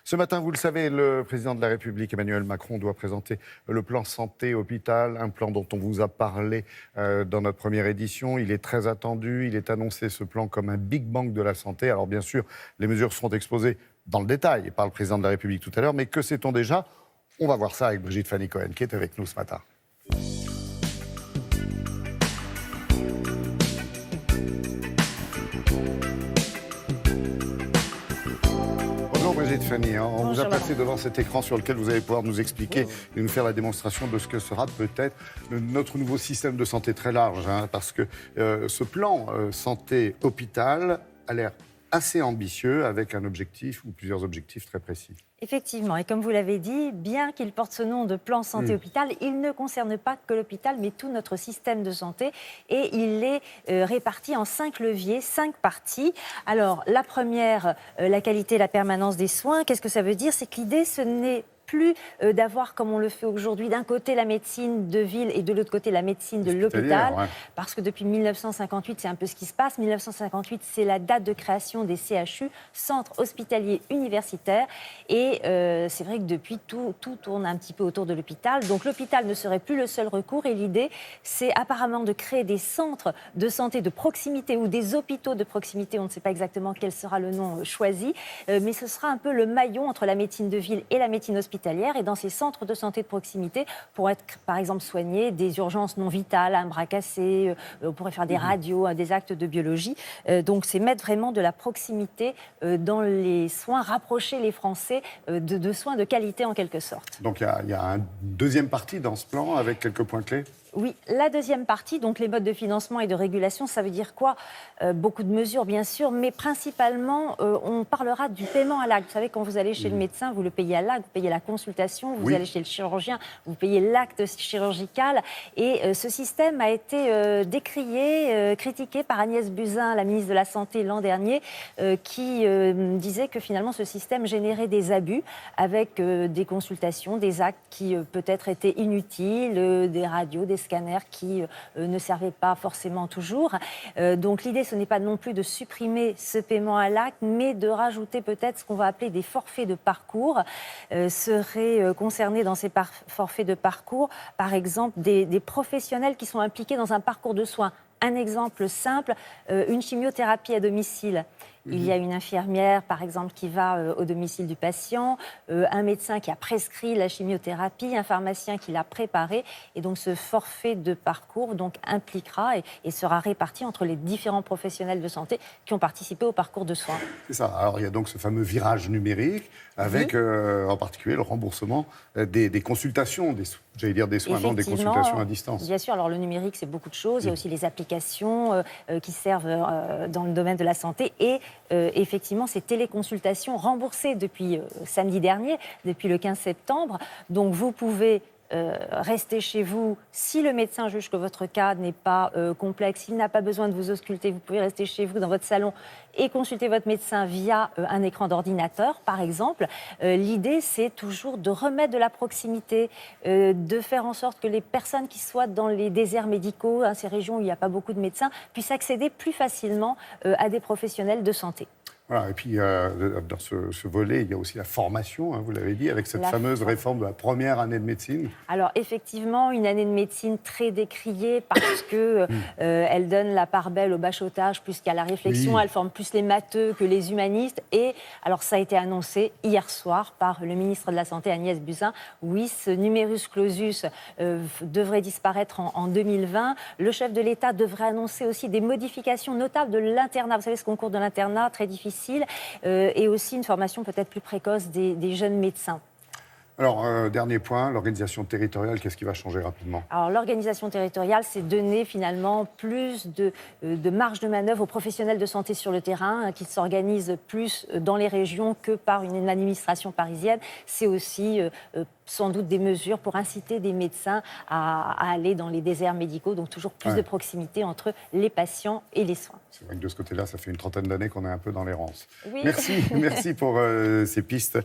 Ce matin, vous le savez, le président de la République, Emmanuel Macron, doit présenter le plan santé-hôpital, un plan dont on vous a parlé dans notre première édition. Il est très attendu, il est annoncé ce plan comme un Big Bang de la santé. Alors bien sûr, les mesures seront exposées dans le détail par le président de la République tout à l'heure, mais que sait-on déjà? On va voir ça avec Brigitte Fanny-Cohen qui est avec nous ce matin. Bonjour Brigitte Fanny, on vous a placé devant cet écran sur lequel vous allez pouvoir nous expliquer et nous faire la démonstration de ce que sera peut-être notre nouveau système de santé très large, parce que ce plan santé-hôpital a l'air assez ambitieux avec un objectif ou plusieurs objectifs très précis. Effectivement, et comme vous l'avez dit, bien qu'il porte ce nom de plan santé-hôpital, il ne concerne pas que l'hôpital, mais tout notre système de santé. Et il est réparti en 5 leviers, 5 parties. Alors, la première, la qualité et la permanence des soins. Qu'est-ce que ça veut dire? C'est que l'idée, ce n'est plus d'avoir, comme on le fait aujourd'hui, d'un côté la médecine de ville et de l'autre côté la médecine de l'hôpital. Ouais. Parce que depuis 1958, c'est un peu ce qui se passe. 1958, c'est la date de création des CHU, Centres Hospitaliers Universitaires. Et c'est vrai que depuis, tout tourne un petit peu autour de l'hôpital. Donc l'hôpital ne serait plus le seul recours. Et l'idée, c'est apparemment de créer des centres de santé de proximité ou des hôpitaux de proximité. On ne sait pas exactement quel sera le nom choisi. Mais ce sera un peu le maillon entre la médecine de ville et la médecine hospitalière. Et dans ces centres de santé de proximité, pour être, par exemple, soigné des urgences non vitales, un bras cassé, on pourrait faire des radios, des actes de biologie. Donc, c'est mettre vraiment de la proximité dans les soins, rapprocher les Français de soins de qualité en quelque sorte. Donc, il y a une deuxième partie dans ce plan avec quelques points clés. Oui, la deuxième partie, donc les modes de financement et de régulation, ça veut dire quoi? Beaucoup de mesures, bien sûr, mais principalement, on parlera du paiement à l'acte. Vous savez, quand vous allez chez le médecin, vous le payez à l'acte, vous payez la consultation, vous allez chez le chirurgien, vous payez l'acte chirurgical. Et ce système a été décrié, critiqué par Agnès Buzyn, la ministre de la Santé, l'an dernier, qui disait que finalement, ce système générait des abus avec des consultations, des actes qui peut-être étaient inutiles, des radios, des scanners qui ne servaient pas forcément toujours. Donc l'idée, ce n'est pas non plus de supprimer ce paiement à l'acte, mais de rajouter peut-être ce qu'on va appeler des forfaits de parcours. Seraient concernés dans ces forfaits de parcours, par exemple, des professionnels qui sont impliqués dans un parcours de soins. Un exemple simple, une chimiothérapie à domicile. Il y a une infirmière, par exemple, qui va au domicile du patient, un médecin qui a prescrit la chimiothérapie, un pharmacien qui l'a préparée. Et donc, ce forfait de parcours donc, impliquera et sera réparti entre les différents professionnels de santé qui ont participé au parcours de soins. C'est ça. Alors, il y a donc ce fameux virage numérique avec, en particulier, le remboursement des consultations, j'allais dire des soins, non, des consultations à distance. Bien sûr. Alors, le numérique, c'est beaucoup de choses. Il y a aussi les applications qui servent dans le domaine de la santé et effectivement, ces téléconsultations remboursées depuis samedi dernier, depuis le 15 septembre. Donc, vous pouvez rester chez vous. Si le médecin juge que votre cas n'est pas complexe, s'il n'a pas besoin de vous ausculter, vous pouvez rester chez vous dans votre salon et consulter votre médecin via un écran d'ordinateur, par exemple. L'idée, c'est toujours de remettre de la proximité, de faire en sorte que les personnes qui soient dans les déserts médicaux, ces régions où il n'y a pas beaucoup de médecins, puissent accéder plus facilement à des professionnels de santé. Voilà, et puis dans ce volet, il y a aussi la formation, vous l'avez dit, avec cette fameuse réforme de la première année de médecine. Alors effectivement, une année de médecine très décriée parce que elle donne la part belle au bachotage plus qu'à la réflexion, elle forme plus les matheux que les humanistes. Et alors ça a été annoncé hier soir par le ministre de la Santé, Agnès Buzyn. Oui, ce numerus clausus devrait disparaître en 2020. Le chef de l'État devrait annoncer aussi des modifications notables de l'internat. Vous savez, ce concours de l'internat, très difficile. Et aussi une formation peut-être plus précoce des jeunes médecins. Alors, dernier point, l'organisation territoriale, qu'est-ce qui va changer rapidement? Alors, l'organisation territoriale, c'est donner finalement plus de marge de manœuvre aux professionnels de santé sur le terrain, qui s'organisent plus dans les régions que par une administration parisienne. C'est aussi sans doute des mesures pour inciter des médecins à aller dans les déserts médicaux, donc toujours plus de proximité entre les patients et les soins. C'est vrai que de ce côté-là, ça fait une trentaine d'années qu'on est un peu dans l'errance. Oui. Merci pour ces pistes.